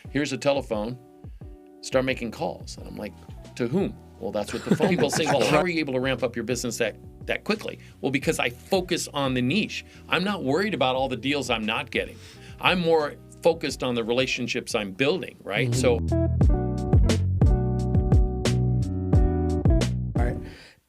here's a telephone, start making calls. And I'm like, to whom? Well, that's what the phone people say. Well, how are you able to ramp up your business that quickly? Well, because I focus on the niche. I'm not worried about all the deals I'm not getting. I'm more focused on the relationships I'm building, right? So, all right.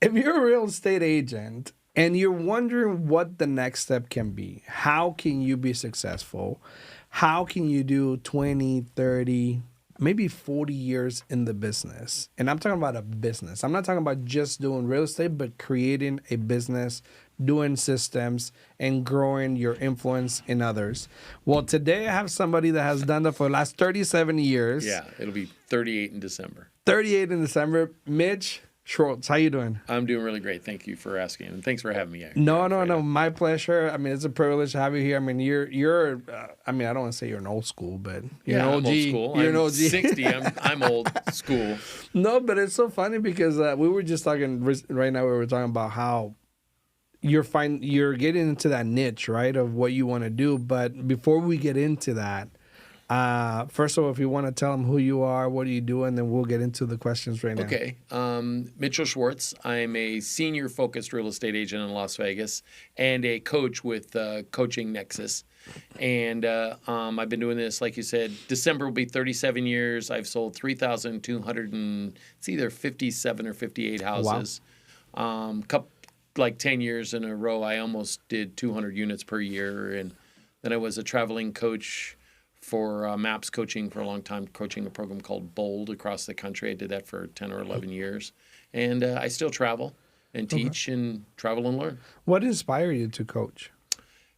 If you're a real estate agent and you're wondering what the next step can be, how can you be successful? How can you do 20, 30, maybe 40 years in the business? And I'm talking about a business. I'm not talking about just doing real estate, but creating a business, doing systems, and growing your influence in others. Well, today I have somebody that has done that for the last 37 years. yeah, it'll be 38 in December. 38 in December. Mitch Schwartz, how you doing? I'm doing really great. Thank you for asking, and thanks for having me. No, my pleasure. I mean, it's a privilege to have you here. I mean, you're. I mean, I don't want to say you're an old school, but you're an OG. I'm old school. You're I'm an OG. 60. I'm old school. No, but it's so funny because we were just talking right now. We were talking about how you're getting into that niche, right, of what you want to do. But before we get into that, first of all, if you want to tell them who you are, what are you doing, then we'll get into the questions right now. Okay. Mitch Schwartz. I'm a senior-focused real estate agent in Las Vegas and a coach with Coaching Nexus. And I've been doing this, like you said, December will be 37 years. I've sold 3,200 and it's either 57 or 58 houses. Wow. 10 years in a row, I almost did 200 units per year. And then I was a traveling coach for MAPS coaching for a long time, coaching a program called BOLD across the country. I did that for 10 or 11 years. And I still travel and teach and travel and learn. What inspired you to coach?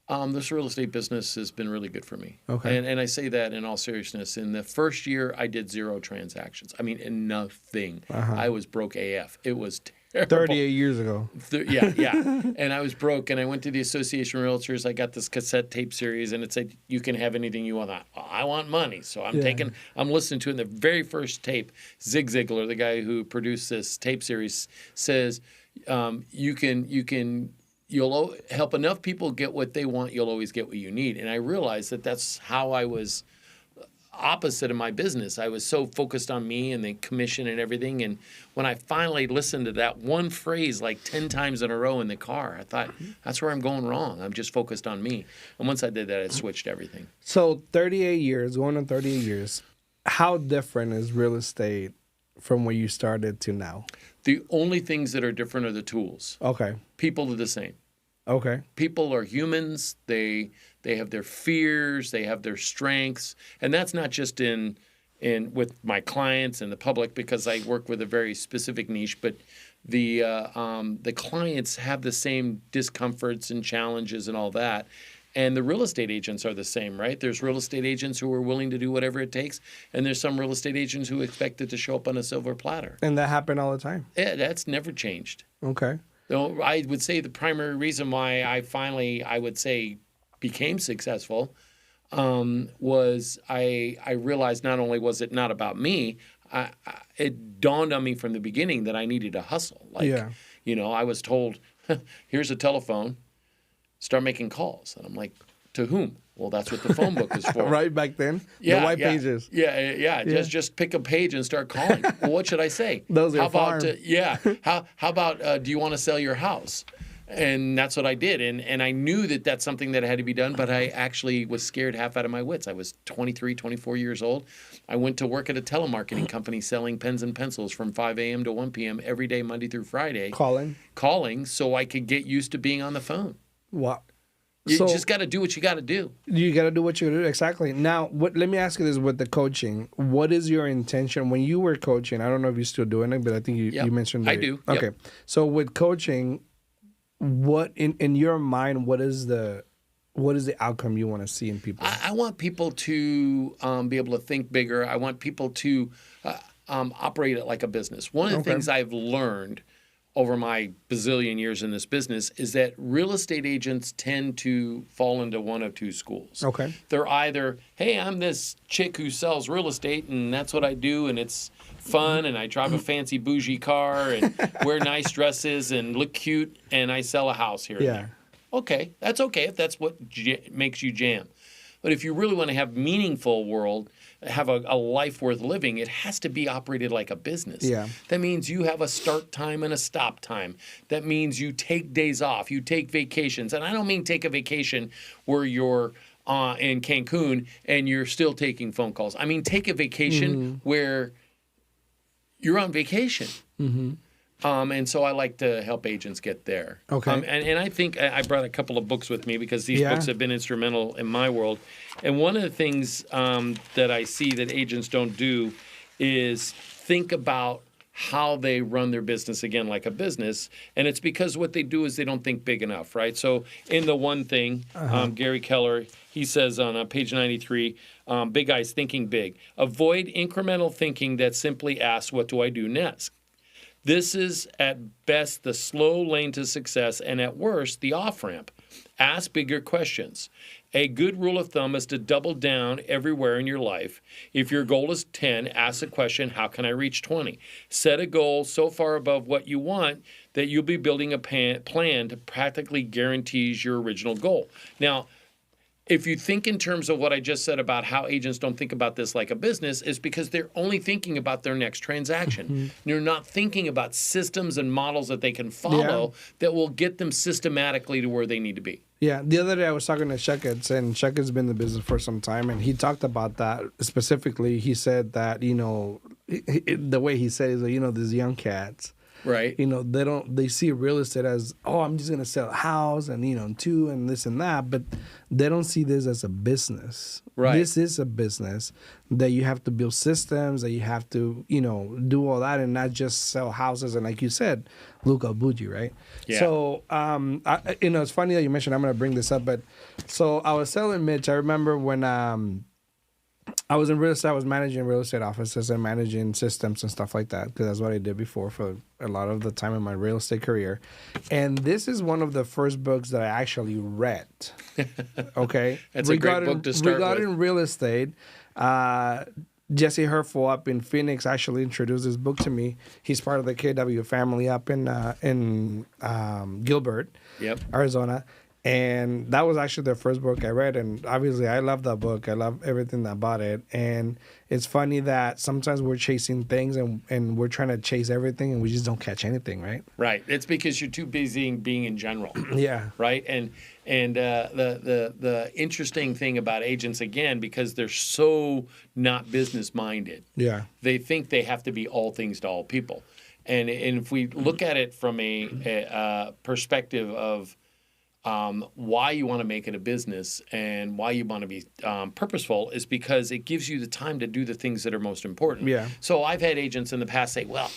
This real estate business has been really good for me. Okay. And I say that in all seriousness. In the first year, I did 0 transactions. I mean, nothing. I was broke AF. It was terrible. 38 years ago. Yeah. And I was broke, and I went to the Association of Realtors. I got this cassette tape series, and it said, you can have anything you want. I want money. So I'm listening to it. And the very first tape, Zig Ziglar, the guy who produced this tape series, says, you'll help enough people get what they want, you'll always get what you need. And I realized that that's how I was opposite of my business. I was so focused on me and the commission and everything. And when I finally listened to that one phrase like 10 times in a row in the car, I thought, that's where I'm going wrong. I'm just focused on me. And once I did that, it switched everything. So 38 years, going on 38 years, how different is real estate from where you started to now? The only things that are different are the tools. Okay. People are the same. Okay. People are humans. They have their fears. They have their strengths, and that's not just in with my clients and the public, because I work with a very specific niche. But the clients have the same discomforts and challenges and all that. And the real estate agents are the same, right? There's real estate agents who are willing to do whatever it takes, and there's some real estate agents who expect it to show up on a silver platter. And that happened all the time? Yeah, that's never changed. Okay. So I would say the primary reason why I finally, I would say, became successful was I realized not only was it not about me, it dawned on me from the beginning that I needed to hustle. I was told, here's a telephone, start making calls. And I'm like, to whom? Well, that's what the phone book is for. Right back then? The white pages. Yeah. Just pick a page and start calling. Well, what should I say? Those are farm. How about do you want to sell your house? And that's what I did. And I knew that that's something that had to be done, but I actually was scared half out of my wits. I was 23, 24 years old. I went to work at a telemarketing company selling pens and pencils from 5 a.m. to 1 p.m. every day, Monday through Friday. Calling so I could get used to being on the phone. Wow. You just got to do what you got to do. You got to do what you got to do. Exactly. Now, let me ask you this with the coaching. What is your intention when you were coaching? I don't know if you're still doing it, but I think you mentioned that. I do. Okay. Yep. So with coaching, what in your mind, what is the outcome you want to see in people? I want people to be able to think bigger. I want people to operate it like a business. One of the things I've learned over my bazillion years in this business is that real estate agents tend to fall into one of two schools. Okay. They're either, hey, I'm this chick who sells real estate and that's what I do and it's fun and I drive a fancy bougie car and wear nice dresses and look cute and I sell a house here and there. Okay, that's okay if that's what makes you jam. But if you really want to have meaningful world, have a life worth living, it has to be operated like a business. Yeah. That means you have a start time and a stop time. That means you take days off, you take vacations. And I don't mean take a vacation where you're in Cancun and you're still taking phone calls. I mean take a vacation where you're on vacation. And so I like to help agents get there. Okay. And I think I brought a couple of books with me because these books have been instrumental in my world. And one of the things that I see that agents don't do is think about how they run their business, again, like a business. And it's because what they do is they don't think big enough, right? So in The One Thing, Gary Keller, he says on page 93, Big Eyes, Thinking Big. Avoid incremental thinking that simply asks, what do I do next? This is at best the slow lane to success and at worst the off-ramp. Ask bigger questions. A good rule of thumb is to double down everywhere in your life. If your goal is 10, ask the question, how can I reach 20? Set a goal so far above what you want that you'll be building a plan to practically guarantees your original goal. Now, if you think in terms of what I just said about how agents don't think about this like a business, is because they're only thinking about their next transaction. They're not thinking about systems and models that they can follow that will get them systematically to where they need to be. Yeah, the other day I was talking to Shekets, and Shekets been in the business for some time, and he talked about that specifically. He said that, the way he said is, these young cats, right? They see real estate as, I'm just going to sell a house and, two and this and that, but they don't see this as a business. Right. This is a business that you have to build systems, that you have to, do all that and not just sell houses. And like you said, look how bougie, right? Yeah. So, it's funny that you mentioned, I'm going to bring this up, but so I was telling Mitch, I remember when, I was in real estate. I was managing real estate offices and managing systems and stuff like that because that's what I did before for a lot of the time in my real estate career. And this is one of the first books that I actually read. Okay, that's a great book to start regarding with. Real estate. Jesse Herfel up in Phoenix actually introduced this book to me. He's part of the KW family up in Gilbert, Arizona. And that was actually the first book I read. And obviously, I love that book. I love everything about it. And it's funny that sometimes we're chasing things and we're trying to chase everything and we just don't catch anything, right? Right. It's because you're too busy being in general. Yeah. Right. And the interesting thing about agents, again, because they're so not business minded. Yeah. They think they have to be all things to all people. And if we look at it from a perspective of why you want to make it a business and why you want to be purposeful is because it gives you the time to do the things that are most important. Yeah. So I've had agents in the past say, well,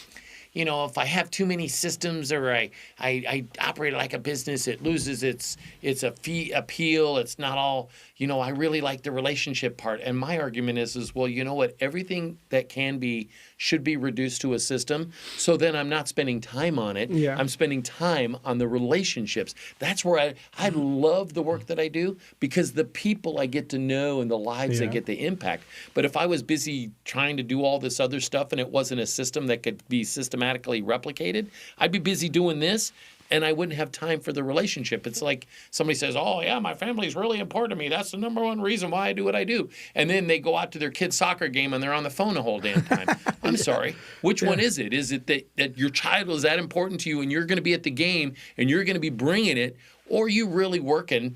if I have too many systems or I operate like a business, it loses its appeal. It's not all, I really like the relationship part. And my argument is, well, you know what? Everything that can be should be reduced to a system. So then I'm not spending time on it. Yeah. I'm spending time on the relationships. That's where I love the work that I do because the people I get to know and the lives I get to impact. But if I was busy trying to do all this other stuff and it wasn't a system that could be systematically replicated, I'd be busy doing this and I wouldn't have time for the relationship. It's like somebody says, oh, yeah, my family's really important to me. That's the number one reason why I do what I do. And then they go out to their kid's soccer game and they're on the phone the whole damn time. I'm sorry. Which one is it? Is it that your child is that important to you and you're going to be at the game and you're going to be bringing it, or are you really working?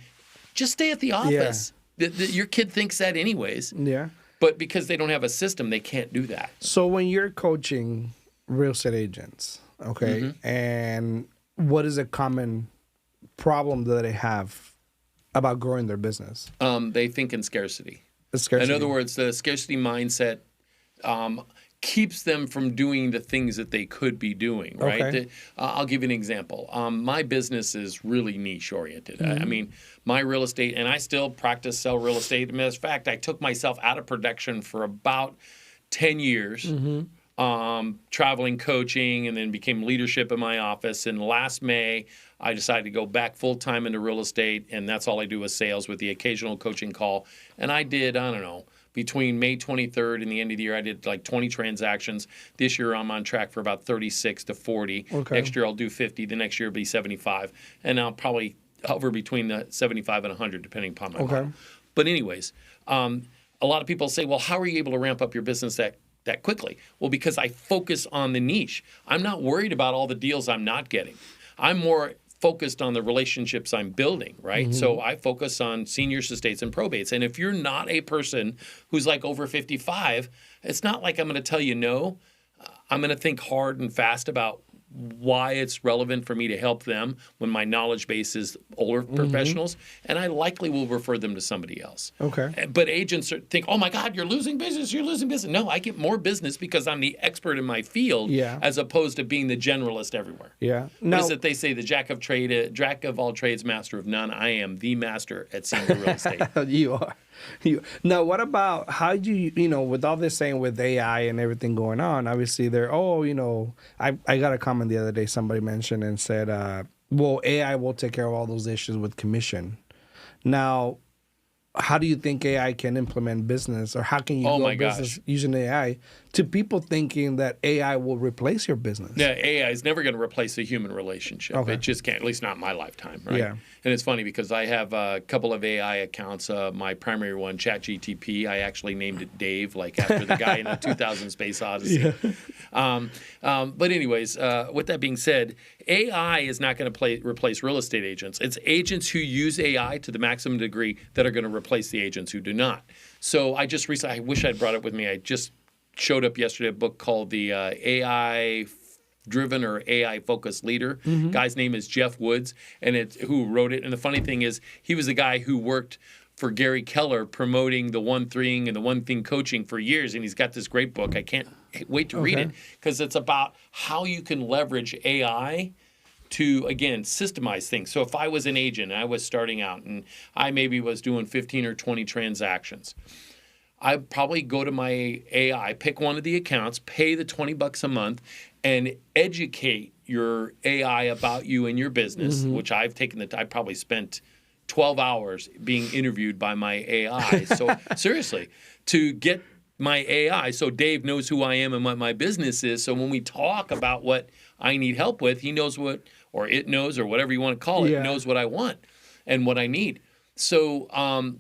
Just stay at the office. Your kid thinks that anyways. Yeah. But because they don't have a system, they can't do that. So when you're coaching real estate agents, okay, and what is a common problem that they have about growing their business? They think in scarcity. Scarcity. In other words, the scarcity mindset keeps them from doing the things that they could be doing, right? Okay. I'll give you an example. My business is really niche oriented. I mean, my real estate, and I still practice sell real estate. As a fact, I took myself out of production for about 10 years. Traveling, coaching, and then became leadership in my office. And last May, I decided to go back full-time into real estate, and that's all I do is sales with the occasional coaching call. And I did, I don't know, between May 23rd and the end of the year, I did like 20 transactions. This year, I'm on track for about 36 to 40. Okay. Next year, I'll do 50. The next year, it'll be 75. And I'll probably hover between the 75 and 100, depending upon my model. But anyways, a lot of people say, well, how are you able to ramp up your business that quickly? Well, because I focus on the niche. I'm not worried about all the deals I'm not getting. I'm more focused on the relationships I'm building, right? So I focus on seniors, estates, and probates. And if you're not a person who's like over 55, it's not like I'm going to tell you no. I'm going to think hard and fast about why it's relevant for me to help them when my knowledge base is older professionals, and I likely will refer them to somebody else. Okay. But agents think, oh my God, you're losing business, you're losing business. No, I get more business because I'm the expert in my field as opposed to being the generalist everywhere. Yeah. What is it they say? The jack of all trades, master of none. I am the master at senior real estate. You are. Now, what about how do you, with all this saying with AI and everything going on, obviously I got a comment the other day, somebody mentioned and said, well, AI will take care of all those issues with commission. Now, how do you think AI can implement business, or how can you grow business using AI, to people thinking that AI will replace your business? Yeah, AI is never going to replace a human relationship. Okay. It just can't, at least not in my lifetime, right? Yeah. And it's funny because I have a couple of AI accounts. My primary one, ChatGTP, I actually named it Dave, like after the guy in the 2000 Space Odyssey. But anyways, with that being said, AI is not going to replace real estate agents. It's agents who use AI to the maximum degree that are going to replace the agents who do not. So I just recently, I wish I'd brought it with me. I just showed up yesterday a book called the AI Driven or AI Focused Leader. Guy's name is Geoff Woods, and who wrote it. And the funny thing is, he was the guy who worked for Gary Keller promoting the One Thing and the One Thing coaching for years. And he's got this great book. I can't wait to read it because it's about how you can leverage AI to, again, systemize things. So if I was an agent and I was starting out and I maybe was doing 15 or 20 transactions, I'd probably go to my AI, pick one of the accounts, pay the $20 a month, and educate your AI about you and your business, which I've taken I probably spent 12 hours being interviewed by my AI. So seriously, to get my AI, so Dave knows who I am and what my business is. So when we talk about what I need help with, he knows what, or it knows, or whatever you want to call it, knows what I want and what I need. So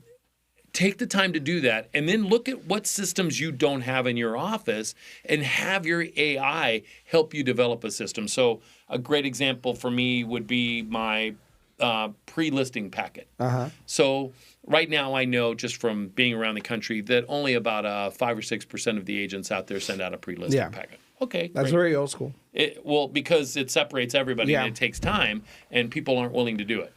take the time to do that, and then look at what systems you don't have in your office and have your AI help you develop a system. So a great example for me would be my pre-listing packet. So right now I know just from being around the country that only about 5 or 6% of the agents out there send out a pre-listing packet. Okay, that's great. very old school. Well, because it separates everybody and it takes time, and people aren't willing to do it.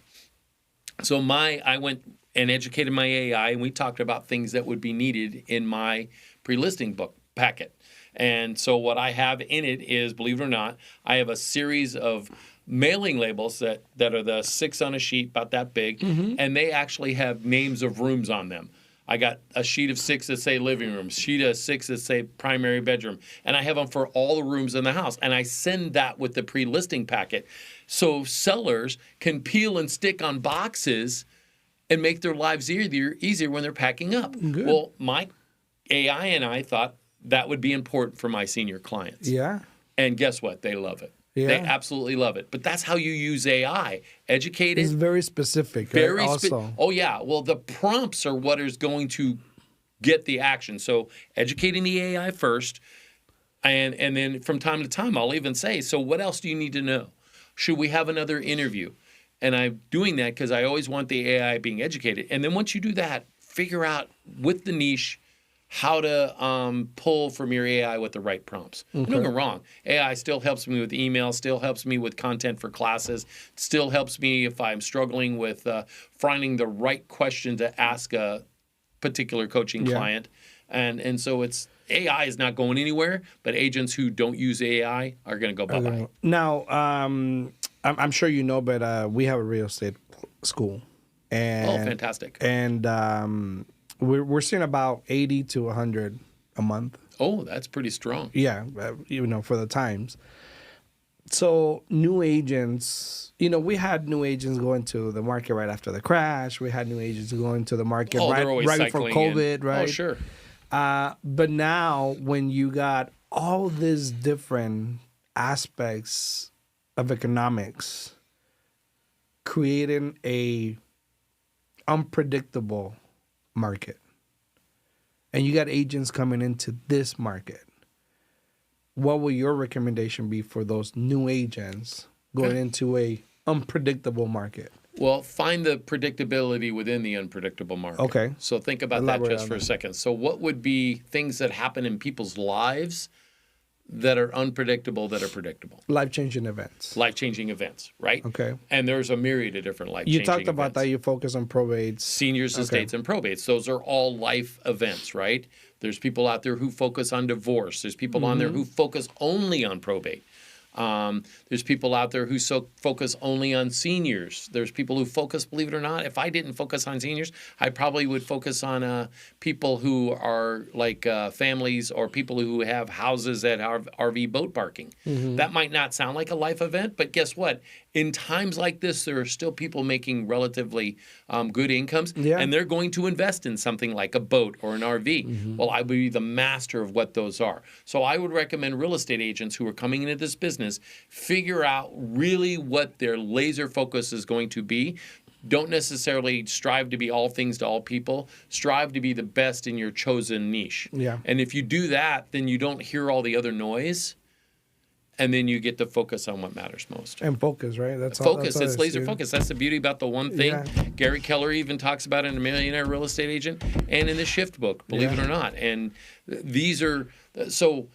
So I went and educated my AI, and we talked about things that would be needed in my pre-listing book packet. And so what I have in it is, believe it or not, I have a series of mailing labels that are the 6 on a sheet, about that big, and they actually have names of rooms on them. I got a sheet of 6 that say living room, sheet of 6 that say primary bedroom, and I have them for all the rooms in the house. And I send that with the pre-listing packet so sellers can peel and stick on boxes and make their lives easier when they're packing up. Good. Well, my AI and I thought that would be important for my senior clients. Yeah. And guess what? They love it. Yeah. They absolutely love it. But that's how you use AI. Educate it. It's very specific. Very also. Oh, yeah. Well, the prompts are what is going to get the action. So educating the AI first, and then from time to time, I'll even say, so what else do you need to know? Should we have another interview? And I'm doing that because I always want the AI being educated. And then once you do that, figure out with the niche how to pull from your AI with the right prompts. Don't get me wrong. AI still helps me with email, still helps me with content for classes, still helps me if I'm struggling with finding the right question to ask a particular coaching client. And so AI is not going anywhere, but agents who don't use AI are going to go bye-bye. Now, I'm sure you know, but we have a real estate school. And, fantastic. And we're seeing about 80 to 100 a month. Oh, that's pretty strong. Yeah, for the times. So new agents, we had new agents go into the market right after the crash. We had new agents go into the market right before COVID, right? Oh, sure. But now when you got all these different aspects of economics creating a unpredictable market, and you got agents coming into this market, what will your recommendation be for those new agents going into a unpredictable market? Well, find the predictability within the unpredictable market. Okay. So think about Elaborate that just on for a that. second. So what would be things that happen in people's lives that are unpredictable that are predictable? Life-changing events. Life-changing events, right? Okay. And there's a myriad of different life-changing You talked events. about that. You focus on probates. Seniors, estates, and probates. Those are all life events, right? There's people out there who focus on divorce. There's people on there who focus only on probate. There's people out there who focus only on seniors. There's people who focus, believe it or not, if I didn't focus on seniors, I probably would focus on people who are like families or people who have houses that have RV boat parking. That might not sound like a life event, but guess what? In times like this, there are still people making relatively good incomes, and they're going to invest in something like a boat or an RV. Well, I would be the master of what those are. So I would recommend real estate agents who are coming into this business figure out really what their laser focus is going to be. Don't necessarily strive to be all things to all people. Strive to be the best in your chosen niche. Yeah. And if you do that, then you don't hear all the other noise. And then you get to focus on what matters most. And focus, right? That's focus. All It's laser focus. That's the beauty about the one thing. Yeah. Gary Keller even talks about it in A Millionaire Real Estate Agent and in the Shift book, believe it or not. And these are, so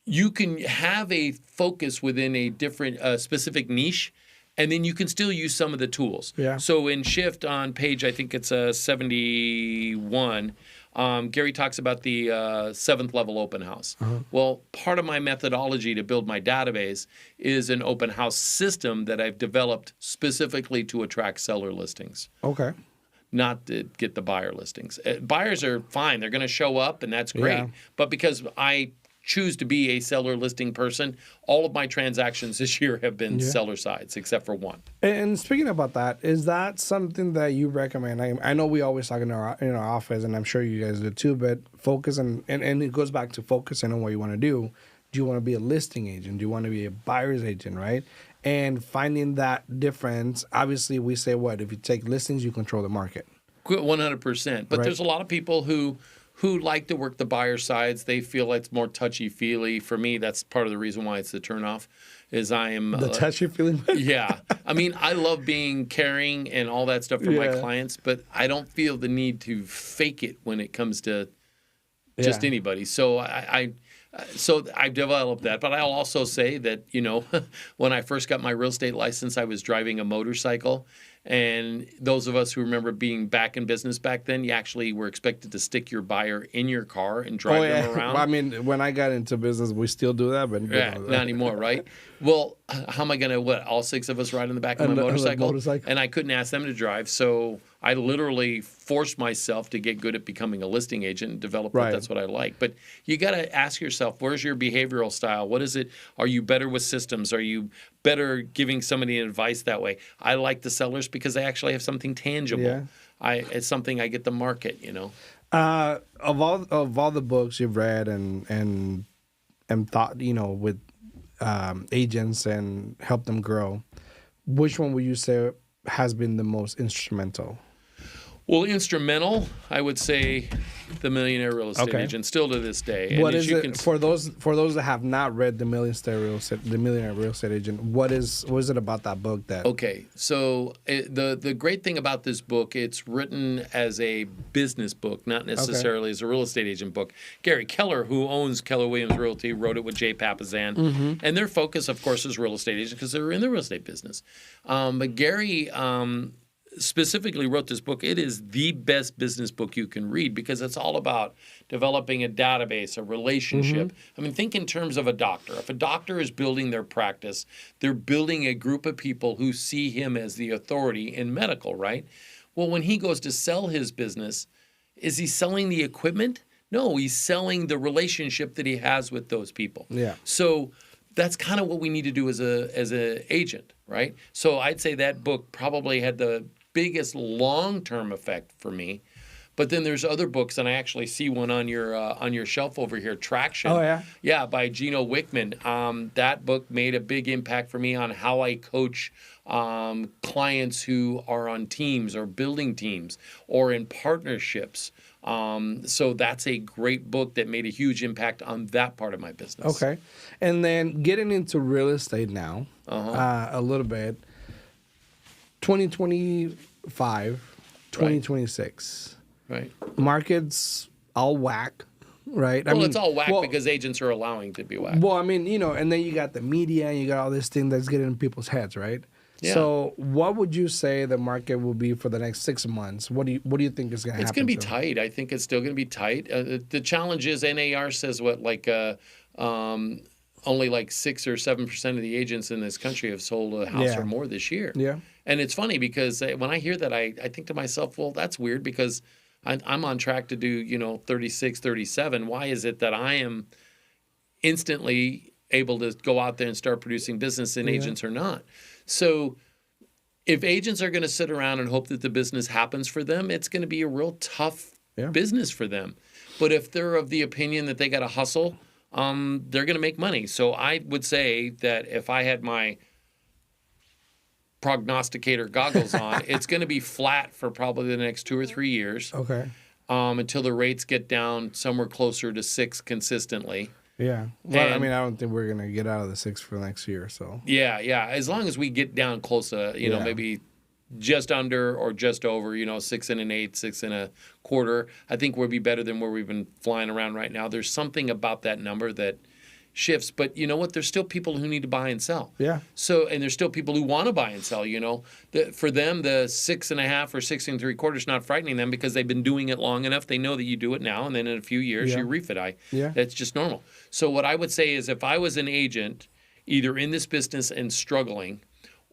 you can have a focus within a different, specific niche, and then you can still use some of the tools. Yeah. So in Shift on page, I think it's 71, Gary talks about the 7th level open house. Well, part of my methodology to build my database is an open house system that I've developed specifically to attract seller listings, Okay. not to get the buyer listings. Buyers are fine. They're going to show up, and that's great. Yeah. But because I choose to be a seller listing person, all of my transactions this year have been seller sides, except for one. And speaking about that, is that something that you recommend? I know we always talk in our office, and I'm sure you guys do too, but focus and it goes back to focusing on what you want to do. Do you want to be a listing agent? Do you want to be a buyer's agent, right? And finding that difference, obviously we say what? If you take listings, you control the market. 100%. But Right. there's a lot of people who like to work the buyer sides. They feel it's more touchy-feely. For me, that's part of the reason why it's the turnoff, is I am... The touchy feeling? Yeah. I mean, I love being caring and all that stuff for my clients, but I don't feel the need to fake it when it comes to just anybody. So so I've developed that. But I'll also say that, when I first got my real estate license, I was driving a motorcycle. And those of us who remember being back in business back then, you actually were expected to stick your buyer in your car and drive them around. Well, I mean, when I got into business, we still do that, but not anymore, right? Well, how am I going to, all 6 of us ride in the back of my motorcycle? And I couldn't ask them to drive, so I literally forced myself to get good at becoming a listing agent and develop that. That's what I like. But you got to ask yourself, where's your behavioral style? What is it? Are you better with systems? Are you better giving somebody advice that way? I like the sellers because they actually have something tangible. Yeah. It's something I get to market, Of all the books you've read and thought, with agents and help them grow, which one would you say has been the most instrumental? Well, instrumental, I would say The Millionaire Real Estate Agent, still to this day. What is it for those that have not read The Millionaire Real Estate Agent? What is it about that book that? Okay, so the great thing about this book, it's written as a business book, not necessarily as a real estate agent book. Gary Keller, who owns Keller Williams Realty, wrote it with Jay Papasan, and their focus, of course, is real estate agents because they're in the real estate business. But Gary specifically wrote this book. It is the best business book you can read because it's all about developing a database, a relationship. I mean, think in terms of a doctor. If a doctor is building their practice, they're building a group of people who see him as the authority in medical, right? Well, when he goes to sell his business, is he selling the equipment? No, he's selling the relationship that he has with those people. Yeah. So that's kind of what we need to do as a agent, right? So I'd say that book probably had the biggest long-term effect for me. But then there's other books, and I actually see one on your shelf over here, Traction. Oh, yeah? Yeah, by Gino Wickman. That book made a big impact for me on how I coach clients who are on teams or building teams or in partnerships. So that's a great book that made a huge impact on that part of my business. Okay. And then getting into real estate now, a little bit, 2025, 2026. Right. Markets all whack, right? Well, it's all whack because agents are allowing to be whacked. Well, I mean, and then you got the media and you got all this thing that's getting in people's heads, right? Yeah. So what would you say the market will be for the next 6 months? What do you think is going to happen? It's going to be tight. I think it's still going to be tight. The challenge is NAR says only like 6 or 7% of the agents in this country have sold a house or more this year. Yeah. And it's funny because when I hear that, I think to myself, well, that's weird because I'm on track to do 36, 37. Why is it that I am instantly able to go out there and start producing business and agents are not? So if agents are going to sit around and hope that the business happens for them, it's going to be a real tough business for them. But if they're of the opinion that they got to hustle, they're going to make money. So I would say that if I had my prognosticator goggles on, it's going to be flat for probably the next 2 or 3 years. Okay. Until the rates get down somewhere closer to 6 consistently. Yeah. Well, I don't think we're going to get out of the 6 for next year. So. Yeah. As long as we get down close to, maybe just under or just over, 6 1/8, 6 1/4, I think we'll be better than where we've been flying around right now. There's something about that number that shifts, but you know what? There's still people who need to buy and sell. Yeah. So, and there's still people who want to buy and sell. For them, the 6 1/2 or 6 3/4 is not frightening them because they've been doing it long enough. They know that you do it now, and then in a few years you refi. Yeah. That's just normal. So, what I would say is, if I was an agent, either in this business and struggling,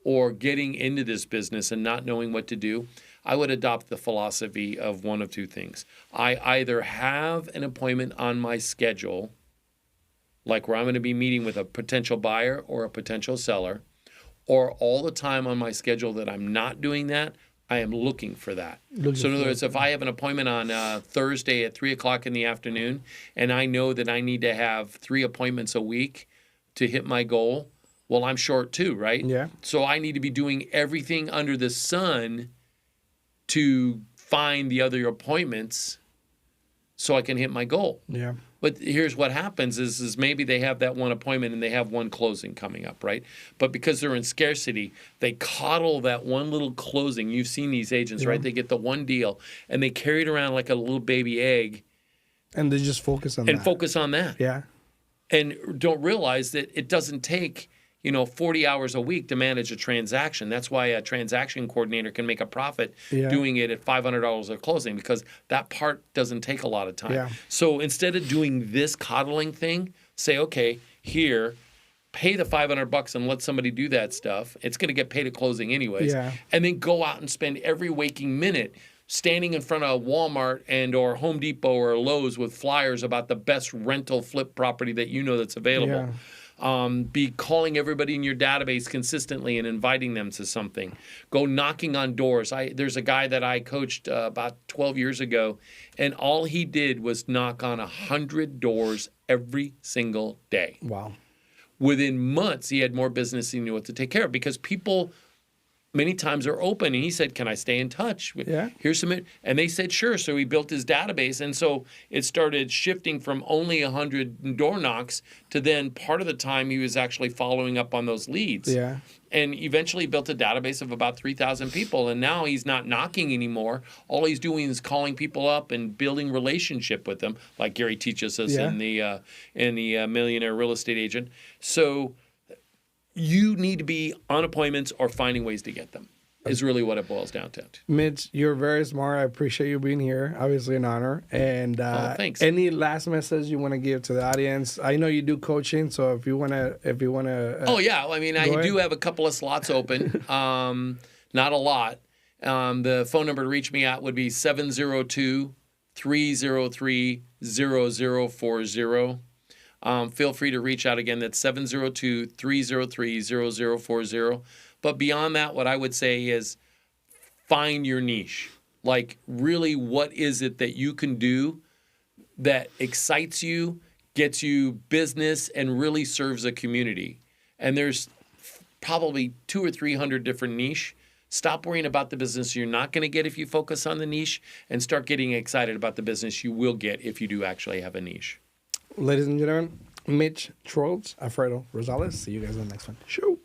or getting into this business and not knowing what to do, I would adopt the philosophy of one of two things. I either have an appointment on my schedule, like where I'm going to be meeting with a potential buyer or a potential seller, or all the time on my schedule that I'm not doing that, I am looking for that. So in other words, if I have an appointment on Thursday at 3 o'clock in the afternoon, and I know that I need to have 3 appointments a week to hit my goal, well, I'm short too, right? Yeah. So I need to be doing everything under the sun to find the other appointments so I can hit my goal. Yeah. But here's what happens is maybe they have that one appointment and they have one closing coming up, right? But because they're in scarcity, they coddle that one little closing. You've seen these agents, right? They get the one deal and they carry it around like a little baby egg. And they just focus on that. Yeah. And don't realize that it doesn't take 40 hours a week to manage a transaction. That's why a transaction coordinator can make a profit doing it at $500 a closing, because that part doesn't take a lot of time. Yeah. So instead of doing this coddling thing, say, okay, here, pay the $500 and let somebody do that stuff. It's going to get paid at closing anyways. Yeah. And then go out and spend every waking minute standing in front of Walmart and or Home Depot or Lowe's with flyers about the best rental flip property that that's available. Yeah. Be calling everybody in your database consistently and inviting them to something. Go knocking on doors. There's a guy that I coached about 12 years ago, and all he did was knock on 100 doors every single day. Wow. Within months, he had more business than he knew what to take care of, because people many times are open. And he said, can I stay in touch? Yeah. Here's some. And they said, sure. So he built his database. And so it started shifting from only 100 door knocks to then part of the time he was actually following up on those leads. Yeah. And eventually built a database of about 3,000 people. And now he's not knocking anymore. All he's doing is calling people up and building relationship with them, like Gary teaches us in the Millionaire Real Estate Agent. So you need to be on appointments or finding ways to get them is really what it boils down to. Mitch, you're very smart. I appreciate you being here. Obviously an honor. And thanks. Any last message you want to give to the audience? I know you do coaching, so if you want to oh yeah, I mean, I do have a couple of slots open. Not a lot. The phone number to reach me at would be 702-303-0040. Feel free to reach out again. That's 702-303-0040. But beyond that, what I would say is find your niche. Like, really, what is it that you can do that excites you, gets you business, and really serves a community? And there's probably 200 or 300 different niche. Stop worrying about the business you're not going to get if you focus on the niche, and start getting excited about the business you will get if you do actually have a niche. Ladies and gentlemen, Mitch Schwartz, Alfredo Rosales. See you guys in the next one. Show.